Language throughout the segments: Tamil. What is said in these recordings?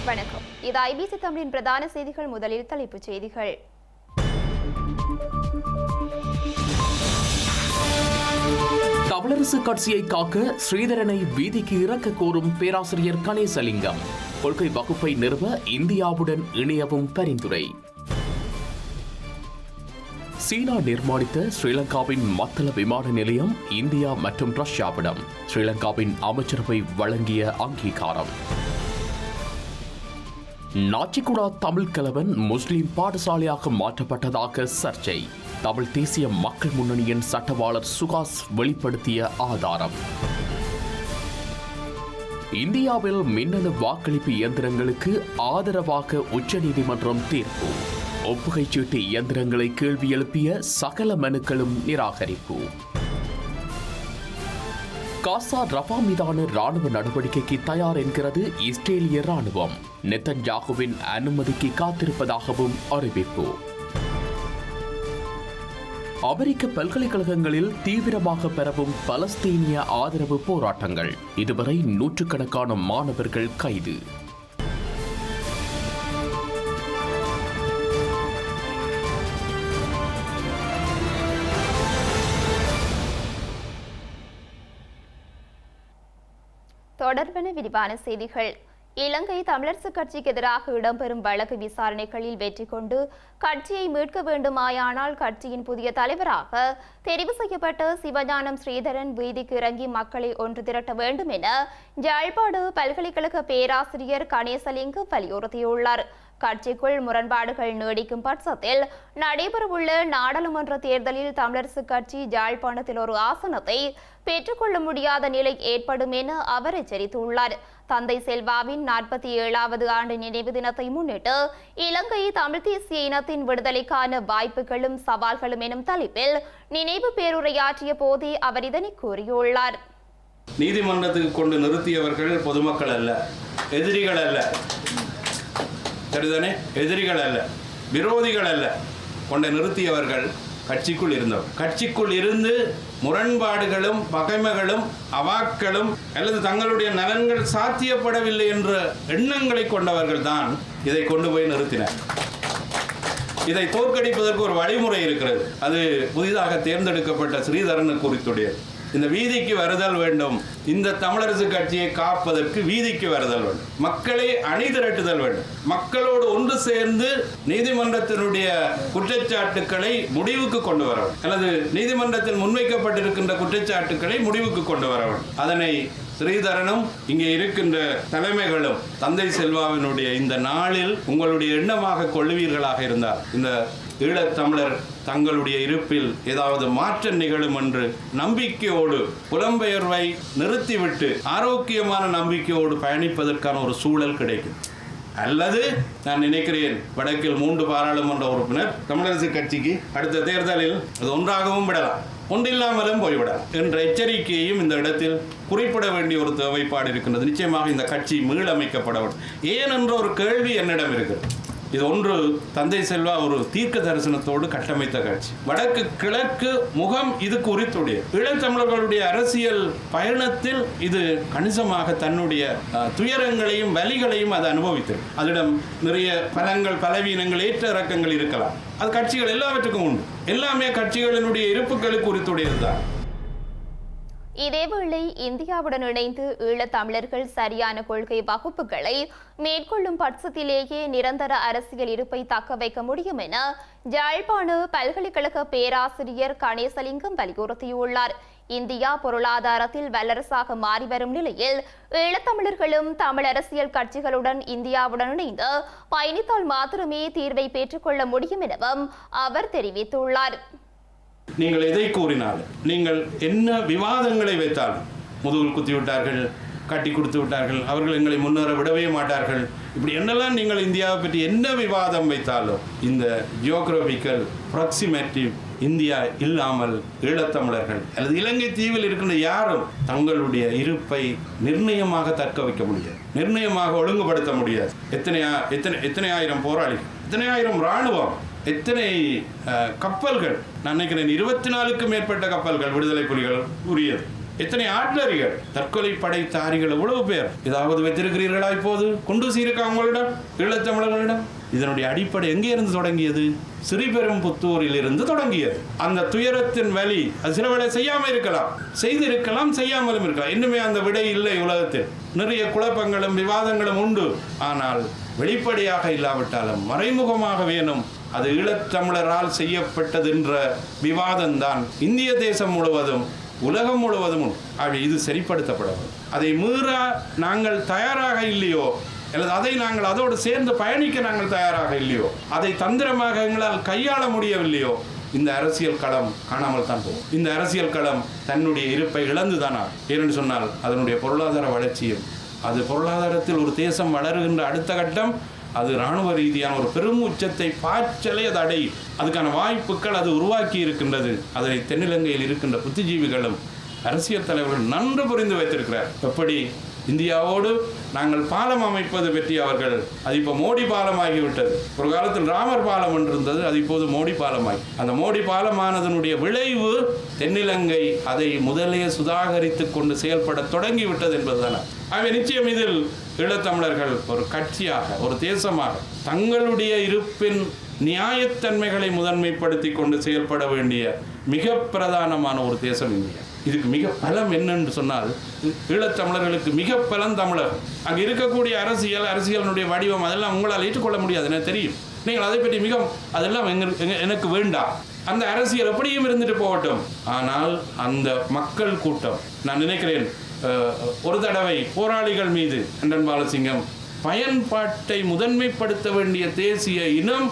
வணக்கம். இது ஐபிசி தமிழின் பிரதான செய்திகள். முதலில் தலைப்புச் செய்திகள். தமிழரசு கட்சியை காக்க ஸ்ரீதரனை வீதிக்கு இறக்க கோரும் பேராசிரியர் கணேசலிங்கம். கொள்கை வகுப்பை நிறுவ இந்தியாவுடன் இணையவும் பரிந்துரை. சீனா நிர்மாணித்த ஸ்ரீலங்காவின் மத்தள விமான நிலையம் இந்தியா மற்றும் ரஷ்யாவிடம் ஸ்ரீலங்காவின் அமைச்சரவை வழங்கிய அங்கீகாரம். நாச்சிக்குடா தமிழ் கலவன் முஸ்லிம் பாடசாலையாக மாற்றப்பட்டதாக சர்ச்சை. தமிழ் தேசிய மக்கள் முன்னணியின் சட்டவாளர் சுகாஸ் வெளிப்படுத்திய ஆதாரம். இந்தியாவில் மின்னணு வாக்களிப்பு இயந்திரங்களுக்கு ஆதரவாக உச்சநீதிமன்றம் தீர்ப்பு. ஒப்புகைச் சீட்டு இயந்திரங்களை கேள்வி எழுப்பிய சகல மனுக்களும் நிராகரிப்பு. காசா ரஃபா மீதான ராணுவ நடவடிக்கைக்கு தயார் என்கிறது இஸ்ரேலிய ராணுவம். நெத்தன்யாகுவின் அனுமதிக்கு காத்திருப்பதாகவும் அறிவிப்பு. அமெரிக்க பல்கலைக்கழகங்களில் தீவிரமாக பரவும் பலஸ்தீனிய ஆதரவு போராட்டங்கள். இதுவரை நூற்றுக்கணக்கான மாணவர்கள் கைது. தொடர்பான விரிவான செய்திகள். இலங்கை தமிழரசு கட்சிக்கு எதிராக இடம்பெறும் வழக்கு விசாரணைகளில் வெற்றி கொண்டு கட்சியை மீட்க வேண்டுமாயானால் கட்சியின் புதிய தலைவராக தெரிவு செய்யப்பட்ட சிவஞானம் ஸ்ரீதரன் வீதிக்கு இறங்கி மக்களை ஒன்று திரட்ட வேண்டும் என யாழ்ப்பாண பல்கலைக்கழக பேராசிரியர் கணேசலிங்கம் வலியுறுத்தியுள்ளார். கட்சிக்குள் முரண்பாடுகள் நீடிக்கும் பட்சத்தில் நடைபெறவுள்ள நாடாளுமன்ற தேர்தலில் தமிழரசு கட்சி யாழ்ப்பாணத்தில் ஒரு ஆசனத்தை பெற்றுக்கொள்ள முடியாத நிலை ஏற்படும் என அவர் எச்சரித்துள்ளார். தந்தை செல்வாவின் 47வது ஆண்டு நினைவு தினத்தை முன்னிட்டு இலங்கை தமிழ் தேசிய இனத்தின் விடுதலைக்கான வாய்ப்புகளும் சவால்களும் எனும் தலைப்பில் நினைவு பேருரையாற்றிய போதே அவர் இதனை கூறியுள்ளார். நீதிமன்றத்துக்கு கொண்டு நிறுத்தியவர்கள் பொதுமக்கள் அல்ல, எதிரிகள் அல்ல, சரிதானே? எதிரிகள் அல்ல, விரோதிகள் அல்ல. கொண்டு நிறுத்தியவர்கள் கட்சிக்குள் இருந்தவர். கட்சிக்குள் இருந்து முரண்பாடுகளும் பகைமைகளும் அவாக்களும் அல்லது தங்களுடைய நலன்கள் சாத்தியப்படவில்லை என்ற எண்ணங்களை கொண்டவர்கள் தான் இதை கொண்டு போய் நிறுத்தினர். இதை தோற்கடிப்பதற்கு ஒரு வழிமுறை இருக்கிறது. அது புதிதாக தேர்ந்தெடுக்கப்பட்ட ஸ்ரீதரனுக்கு குறித்துடையது. இந்த வீதிக்கு வருதல் வேண்டும். இந்த தமிழரசு கட்சியை காப்பதற்கு வீதிக்கு வருதல் வேண்டும். மக்களை அணிதிரட்டுதல் வேண்டும். மக்களோடு ஒன்று சேர்ந்து நீதிமன்றத்தினுடைய குற்றச்சாட்டுக்களை முடிவுக்கு கொண்டு வர வேண்டும், அல்லது நீதிமன்றத்தில் முன்வைக்கப்பட்டிருக்கின்ற குற்றச்சாட்டுக்களை முடிவுக்கு கொண்டு வர வேண்டும். அதனை ஸ்ரீதரனும் இங்கே இருக்கின்ற தலைமைகளும் தந்தை செல்வாவினுடைய இந்த நாளில் உங்களுடைய எண்ணமாக கொள்ளுவீர்களாக இருந்தார் இந்த ஈழத்தமிழர் தங்களுடைய இருப்பில் ஏதாவது மாற்றம் நிகழும் என்று நம்பிக்கையோடு புலம்பெயர்வை நிறுத்திவிட்டு ஆரோக்கியமான நம்பிக்கையோடு பயணிப்பதற்கான ஒரு சூழல் கிடைக்கும். அல்லது நான் நினைக்கிறேன், வடக்கில் 3 பாராளுமன்ற உறுப்பினர் தமிழரசு கட்சிக்கு அடுத்த தேர்தலில் அது ஒன்றாகவும் விடலாம், ஒன்றில்லாமலும் போய்விடலாம் என்ற எச்சரிக்கையையும் இந்த இடத்தில் குறிப்பிட வேண்டிய ஒரு தேவைப்பாடு இருக்கின்றது. நிச்சயமாக இந்த கட்சி மீளமைக்கப்பட வேண்டும். ஏன் என்ற ஒரு கேள்வி என்னிடம் இருக்கிறது. இது ஒன்று, தந்தை செல்வா ஒரு தீர்க்க தரிசனத்தோடு கட்டமைத்த கட்சி. வடக்கு கிழக்கு முகம் இது குறித்துடைய ஈழத்தமிழர்களுடைய அரசியல் பயணத்தில் இது கணிசமாக தன்னுடைய துயரங்களையும் வலிகளையும் அது அனுபவித்தது. அதிடம் நிறைய பலங்கள் பலவீனங்கள் ஏற்ற இறக்கங்கள் இருக்கலாம். அது கட்சிகள் எல்லாவற்றுக்கும் உண்டு. எல்லாமே கட்சிகளினுடைய இருப்புகளுக்கு குறித்துடையதுதான். இதேவேளை இந்தியாவுடன் இணைந்து ஈழத்தமிழர்கள் சரியான கொள்கை வகுப்புகளை மேற்கொள்ளும் பட்சத்திலேயே நிரந்தர அரசியல் இருப்பை தக்க வைக்க முடியும் என யாழ்ப்பாண பல்கலைக்கழக பேராசிரியர் கணேசலிங்கம் வலியுறுத்தியுள்ளார். இந்தியா பொருளாதாரத்தில் வல்லரசாக மாறி வரும் நிலையில் ஈழத்தமிழர்களும் தமிழ் அரசியல் கட்சிகளுடன் இந்தியாவுடன் இணைந்து பயணித்தால் மாத்திரமே தீர்வை பெற்றுக்கொள்ள முடியும் எனவும் அவர் தெரிவித்துள்ளார். நீங்கள் எதை கூறினாலும், நீங்கள் என்ன விவாதங்களை வைத்தாலும், முதுகில் குத்தி விட்டார்கள், கட்டி கொடுத்து விட்டார்கள், அவர்கள் எங்களை முன்னேற விடவே மாட்டார்கள், இப்படி என்னெல்லாம் நீங்கள் இந்தியாவை பற்றி என்ன விவாதம் வைத்தாலும் இந்த ஜியோகிராபிக்கல் ப்ராக்சிமேட்டிவ் இந்தியா இல்லாமல் ஈழத்தமிழர்கள் அல்லது இலங்கை தீவில் இருக்கின்ற யாரும் தங்களுடைய இருப்பை நிர்ணயமாக தக்க வைக்க முடியாது, நிர்ணயமாக ஒழுங்குபடுத்த முடியாது. எத்தனை ஆயிரம் போராளிகள், எத்தனை ஆயிரம் இராணுவம், எத்தனை கப்பல்கள், நான் நினைக்கிறேன் 24க்கும் மேற்பட்ட கப்பல்கள் விடுதலை புலிகள் உரியது. எத்தனை ஆட்லரிகள், தற்கொலை படைத்தாரிகள் எவ்வளவு பேர். ஏதாவது வைத்திருக்கிறீர்களா? இப்போது குண்டூசி இருக்கா உங்களிடம், ஈழத்தமிழர்களிடம்? இதனுடைய அடிப்படை எங்கே இருந்து தொடங்கியது? ஸ்ரீபெரும்புத்தூரில் இருந்து தொடங்கியது. அந்த துயரத்தின் வலி அது சில வேளை செய்யாமல் இருக்கலாம், செய்திருக்கலாம், செய்யாமலும் இருக்கலாம். இன்னுமே அந்த விடை இல்லை உலகத்தில். நிறைய குழப்பங்களும் விவாதங்களும் உண்டு. ஆனால் வெளிப்படையாக இல்லாவிட்டாலும் மறைமுகமாக வேணும். அது ஈழத்தமிழரால் செய்யப்பட்டது என்ற விவாதம்தான் இந்திய தேசம் முழுவதும், உலகம் முழுவதும் உண்டு. ஆகவே இது சரிப்படுத்தப்படும். அதை மீற நாங்கள் தயாராக இல்லையோ, அல்லது அதை நாங்கள் அதோடு சேர்ந்து பயணிக்க நாங்கள் தயாராக இல்லையோ, அதை தந்திரமாக எங்களால் கையாள முடியவில்லையோ, இந்த அரசியல் களம் காணாமல் தான் போகும். இந்த அரசியல் களம் தன்னுடைய இருப்பை இழந்துதானா? ஏனென்று சொன்னால் அதனுடைய பொருளாதார வளர்ச்சியும், அது பொருளாதாரத்தில் ஒரு தேசம் வளருகின்ற அடுத்த கட்டம், அது இராணுவ ரீதியான ஒரு பெரும் உச்சத்தை பாய்ச்சலை அது அடையும். அதுக்கான வாய்ப்புகள் அது உருவாக்கி இருக்கின்றது. அதனை தென்னிலங்கையில் இருக்கின்ற புத்திஜீவிகளும் அரசியல் தலைவர்கள் நன்கு புரிந்து வைத்திருக்கிறார். எப்படி இந்தியாவோடு நாங்கள் பாலம் அமைப்பது பற்றி அவர்கள், அது இப்போ மோடி பாலம் ஆகிவிட்டது. ஒரு காலத்தில் ராமர் பாலம் என்று இருந்தது, அது இப்போது மோடி பாலமாகி, அந்த மோடி பாலமானதனுடைய விளைவு தென்னிலங்கை அதை முதலே சுதாகரித்து கொண்டு செயல்பட தொடங்கிவிட்டது என்பதுதான். ஆகவே நிச்சயம் இதில் ஈழத்தமிழர்கள் ஒரு கட்சியாக, ஒரு தேசமாக தங்களுடைய இருப்பின் நியாயத்தன்மைகளை முதன்மைப்படுத்தி கொண்டு செயல்பட வேண்டிய மிக பிரதானமான ஒரு தேசம் இந்தியா. இதுக்கு மிக பலம் என்னென்று சொன்னால், ஈழத்தமிழர்களுக்கு மிக பலம் தமிழகம். அங்கே இருக்கக்கூடிய அரசியலினுடைய வடிவம் அதெல்லாம் உங்களால் ஏற்றுக்கொள்ள முடியாது, எனக்கு தெரியும். நீங்கள் அதை பற்றி அதெல்லாம் எனக்கு வேண்டாம். அந்த அரசியல் எப்படியும் இருந்துட்டு போகட்டும். ஆனால் அந்த மக்கள் கூட்டம், நான் நினைக்கிறேன் ஒரு தடவை போராளிகள் மீது அண்டன் பாலசிங்கம் பயன்பாட்டை முதன்மைப்படுத்த வேண்டிய தேசிய இனம்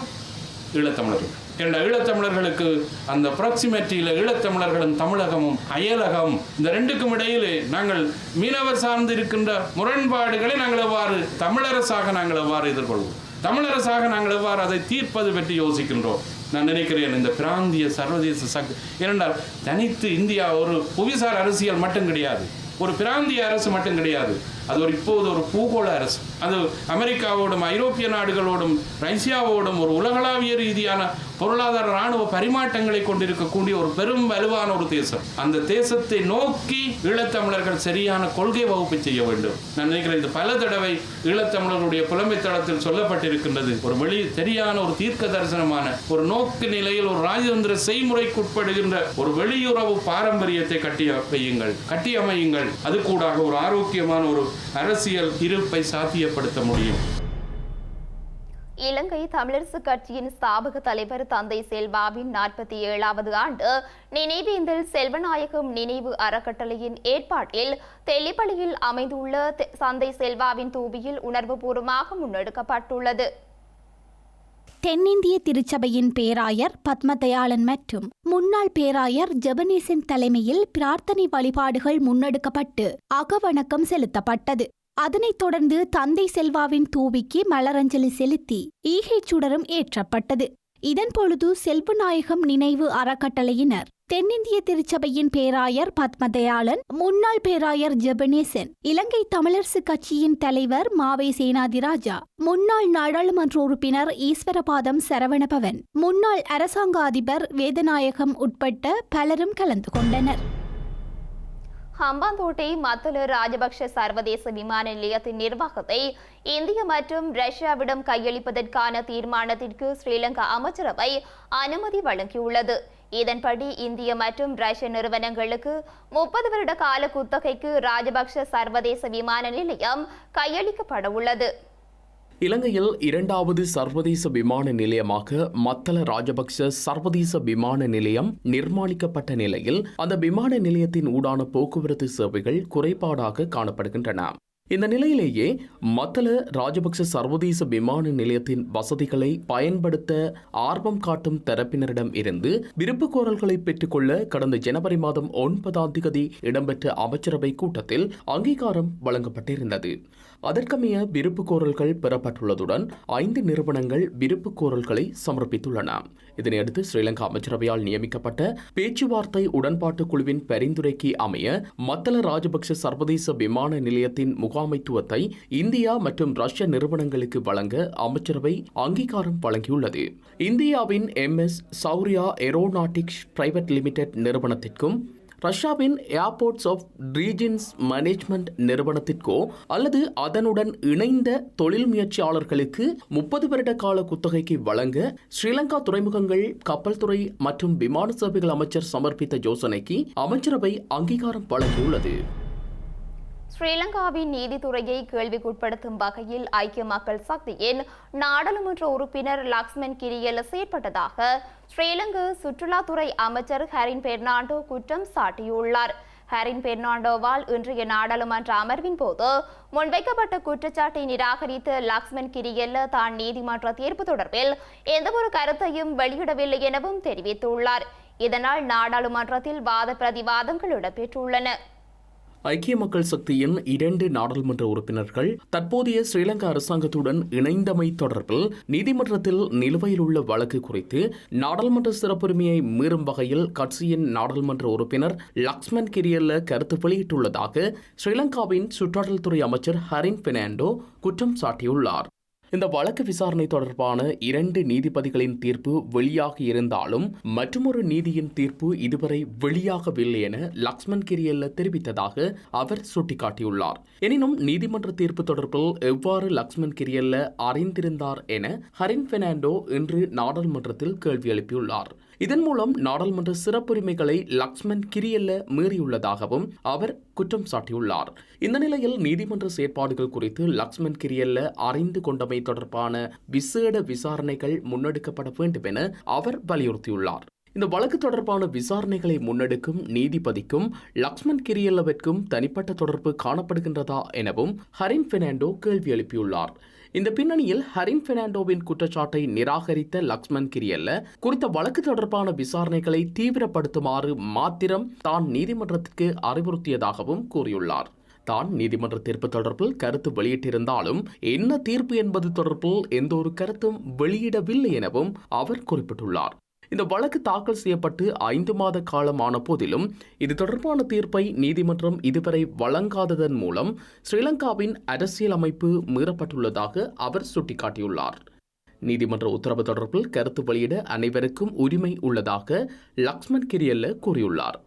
ஈழத்தமிழர்கள். என்ற ஈழத்தமிழர்களுக்கு அந்த ப்ராக்சிமேட்டியில் ஈழத்தமிழர்களும் தமிழகமும் அயலகம், இந்த ரெண்டுக்கும் இடையிலே நாங்கள் மீனவர் சார்ந்து இருக்கின்ற முரண்பாடுகளை நாங்கள் எவ்வாறு தமிழரசாக நாங்கள் எவ்வாறு எதிர்கொள்வோம், தமிழரசாக நாங்கள் எவ்வாறு அதை தீர்ப்பது பற்றி யோசிக்கின்றோம். நான் நினைக்கிறேன் இந்த பிராந்திய சர்வதேச சக்தி, ஏனென்றால் தனித்து இந்தியா ஒரு புவிசார் அரசியல் மட்டும் கிடையாது, ஒரு பிராந்திய அரசு மட்டும் கிடையாது. அது இப்போது ஒரு பூகோள அரசு. அது அமெரிக்காவோடும் ஐரோப்பிய நாடுகளோடும் ரஷ்யாவோடும் ஒரு உலகளாவிய ரீதியான பொருளாதார இராணுவ பரிமாற்றங்களை கொண்டிருக்கக்கூடிய ஒரு பெரும் வலுவான ஒரு தேசம். அந்த தேசத்தை நோக்கி ஈழத்தமிழர்கள் சரியான கொள்கை வகுப்பு செய்ய வேண்டும். நான் நினைக்கிறேன் இது பல தடவை ஈழத்தமிழர்களுடைய புலமை தளத்தில் சொல்லப்பட்டிருக்கின்றது. ஒரு சரியான ஒரு தீர்க்க தரிசனமான ஒரு நோக்கு நிலையில் ஒரு ராஜதந்திர செய்முறைக்குட்படுகின்ற ஒரு வெளியுறவு பாரம்பரியத்தை கட்டியமையுங்கள். அது கூடாக ஒரு ஆரோக்கியமான ஒரு அரசியல் இருப்பை சாத்தியப்படுத்த முடியும். இலங்கை தமிழரசு கட்சியின் ஸ்தாபக தலைவர் தந்தை செல்வாவின் 47வது ஆண்டு நினைவேந்தல் செல்வநாயகம் நினைவு அறக்கட்டளையின் ஏற்பாட்டில் தெல்லிப்பள்ளியில் அமைந்துள்ள தந்தை செல்வாவின் தூபியில் உணர்வுபூர்வமாக முன்னெடுக்கப்பட்டுள்ளது. தென்னிந்திய திருச்சபையின் பேராயர் பத்மதயாளன் மற்றும் முன்னாள் பேராயர் ஜெபனேசன் தலைமையில் பிரார்த்தனை வழிபாடுகள் முன்னெடுக்கப்பட்டு அகவணக்கம் செலுத்தப்பட்டது. அதனைத் தொடர்ந்து தந்தை செல்வாவின் தூபிக்கு மலரஞ்சலி செலுத்தி ஈகை சுடரும் ஏற்றப்பட்டது. இதன்பொழுது செல்வநாயகம் நினைவு அறக்கட்டளையினர் தென்னிந்திய திருச்சபையின் பேராயர் பத்மதயாளன், முன்னாள் பேராயர் ஜெபனேசன், இலங்கை தமிழரசு கட்சியின் தலைவர் மாவை சேனாதிராஜா, முன்னாள் நாடாளுமன்ற உறுப்பினர் ஈஸ்வரபாதம் சரவணபவன், முன்னாள் அரசாங்க அதிபர் வேதநாயகம் உட்பட்ட பலரும் கலந்து கொண்டனர். ஹம்பாந்தோட்டை மத்தள ராஜபக்ஷ சர்வதேச விமான நிலையத்தின் நிர்வாகத்தை இந்திய மற்றும் ரஷ்யாவிடம் கையளிப்பதற்கான தீர்மானத்திற்கு ஸ்ரீலங்கா அமைச்சரவை அனுமதி வழங்கியுள்ளது. இதன்படி இந்திய மற்றும் ரஷ்ய நிறுவனங்களுக்கு 30 வருட கால குத்தகைக்கு ராஜபக்ஷ சர்வதேச விமான நிலையம் கையளிக்கப்பட உள்ளது. இலங்கையில் 2வது சர்வதேச விமான நிலையமாக மத்தள ராஜபக்ஷ சர்வதேச விமான நிலையம் நிர்மாணிக்கப்பட்ட நிலையில் அந்த விமான நிலையத்தின் ஊடான போக்குவரத்து சேவைகள் குறைபாடாக காணப்படுகின்றன. இந்த நிலையிலேயே மத்தள ராஜபக்ஷ சர்வதேச விமான நிலையத்தின் வசதிகளை பயன்படுத்த ஆர்வம் காட்டும் தரப்பினரிடம் இருந்து விருப்பு கோரல்களை பெற்றுக்கொள்ள கடந்த ஜனவரி மாதம் 9ஆம் தேதி இடம்பெற்ற அமைச்சரவை கூட்டத்தில் அங்கீகாரம் வழங்கப்பட்டிருந்தது. அதற்கமைய விருப்பு கோரல்கள் பெறப்பட்டுள்ளதுடன் 5 நிறுவனங்கள் விருப்பு கோரல்களை சமர்ப்பித்துள்ளன. இதனையடுத்து ஸ்ரீலங்கா அமைச்சரவையால் நியமிக்கப்பட்ட பேச்சுவார்த்தை உடன்பாட்டு குழுவின் பரிந்துரைக்கு அமைய மத்தள ராஜபக்ஷ சர்வதேச விமான நிலையத்தின் முகாமைத்துவத்தை இந்தியா மற்றும் ரஷ்ய நிறுவனங்களுக்கு வழங்க அமைச்சரவை அங்கீகாரம் வழங்கியுள்ளது. இந்தியாவின் MS Shaurya aeronautics private limited நிறுவனத்திற்கும் ரஷ்யாவின் ஏர்போர்ட்ஸ் ஆஃப் ரீஜன்ஸ் மேனேஜ்மெண்ட் நிறுவனத்திற்கோ அல்லது அதனுடன் இணைந்த தொழில் முயற்சியாளர்களுக்கு 30 வருட கால குத்தகைக்கு வழங்க ஸ்ரீலங்கா துறைமுகங்கள், கப்பல் துறை மற்றும் விமான சேவைகள் அமைச்சர் சமர்ப்பித்த யோசனைக்கு அமைச்சரவை அங்கீகாரம் வழங்கியுள்ளது. ஸ்ரீலங்காவின் நீதித்துறையை கேள்விக்குட்படுத்தும் வகையில் ஐக்கிய மக்கள் சக்தியின் நாடாளுமன்ற உறுப்பினர் லக்ஷ்மன் கிரியல்ல செயற்பட்டதாக ஸ்ரீலங்கா சுற்றுலாத்துறை அமைச்சர் ஹரின் பெர்னாண்டோ குற்றம் சாட்டியுள்ளார். ஹரின் பெர்னாண்டோவால் இன்றைய நாடாளுமன்ற அமர்வின் போது முன்வைக்கப்பட்ட குற்றச்சாட்டை நிராகரித்த லக்ஷ்மன் கிரியல்ல தான் நீதிமன்ற தீர்ப்பு தொடர்பில் எந்தவொரு கருத்தையும் வெளியிடவில்லை எனவும் தெரிவித்துள்ளார். இதனால் நாடாளுமன்றத்தில் வாத பிரதிவாதங்கள் இடம்பெற்றுள்ளன. ஐக்கிய மக்கள் சக்தியின் 2 நாடாளுமன்ற உறுப்பினர்கள் தற்போதைய ஸ்ரீலங்கா அரசாங்கத்துடன் இணைந்தமை தொடர்பில் நீதிமன்றத்தில் நிலுவையில் உள்ள வழக்கு குறித்து நாடாளுமன்ற சிறப்புரிமையை மீறும் வகையில் கட்சியின் நாடாளுமன்ற உறுப்பினர் லக்ஷ்மன் கிரியல்ல கருத்து வெளியிட்டுள்ளதாக ஸ்ரீலங்காவின் சுற்றாடல் துறை அமைச்சர் ஹரின் பெர்னாண்டோ குற்றம் சாட்டியுள்ளார். இந்த வழக்கு விசாரணை தொடர்பான 2 நீதிபதிகளின் தீர்ப்பு வெளியாகி இருந்தாலும் மற்றொரு நீதியின் தீர்ப்பு இதுவரை வெளியாகவில்லை என லக்ஷ்மன் கிரியல்ல தெரிவித்ததாக அவர் சுட்டிக்காட்டியுள்ளார். எனினும் நீதிமன்ற தீர்ப்பு தொடர்பில் எவ்வாறு லக்ஷ்மன் கிரியல்ல அறிந்திருந்தார் என ஹரின் பெர்னாண்டோ இன்று நாடாளுமன்றத்தில் கேள்வி எழுப்பியுள்ளார். இதன் மூலம் நாடாளுமன்ற சிறப்புரிமைகளை லக்ஷ்மன் கிரியல்ல மீறியுள்ளதாகவும் அவர் குற்றம் சாட்டியுள்ளார். இந்த நிலையில் நீதிமன்ற செயற்பாடுகள் குறித்து லக்ஷ்மன் கிரியல்ல அறிந்து கொண்டமை தொடர்பான விசேட விசாரணைகள் முன்னெடுக்கப்பட வேண்டும் என அவர் வலியுறுத்தியுள்ளார். இந்த வழக்கு தொடர்பான விசாரணைகளை முன்னெடுக்கும் நீதிபதிக்கும் லக்ஷ்மன் கிரியல்லவிற்கும் தனிப்பட்ட தொடர்பு காணப்படுகின்றதா எனவும் ஹரின் பெர்னாண்டோ கேள்வி எழுப்பியுள்ளார். இந்த பின்னணியில் ஹரின் பெர்னாண்டோவின் குற்றச்சாட்டை நிராகரித்த லக்ஷ்மன் கிரியல்ல குறித்த வழக்கு தொடர்பான விசாரணைகளை தீவிரப்படுத்துமாறு மாத்திரம் தான் நீதிமன்றத்திற்கு அறிவுறுத்தியதாகவும் கூறியுள்ளார். தான் நீதிமன்ற தீர்ப்பு தொடர்பில் கருத்து வெளியிட்டிருந்தாலும் என்ன தீர்ப்பு என்பது தொடர்பில் எந்த ஒரு கருத்தும் வெளியிடவில்லை எனவும் அவர் குறிப்பிட்டுள்ளார். இந்த வழக்கு தாக்கல் செய்யப்பட்டு 5 மாத காலம் ஆன போதிலும் இது தொடர்பான தீர்ப்பை நீதிமன்றம் இதுவரை வழங்காததன் மூலம் ஸ்ரீலங்காவின் அரசியல் அமைப்பு மீறப்பட்டுள்ளதாக அவர் சுட்டிக்காட்டியுள்ளார். நீதிமன்ற உத்தரவு தொடர்பில் கருத்து வெளியிட அனைவருக்கும் உரிமை உள்ளதாக லக்ஷ்மன் கிரியல்ல கூறியுள்ளார்.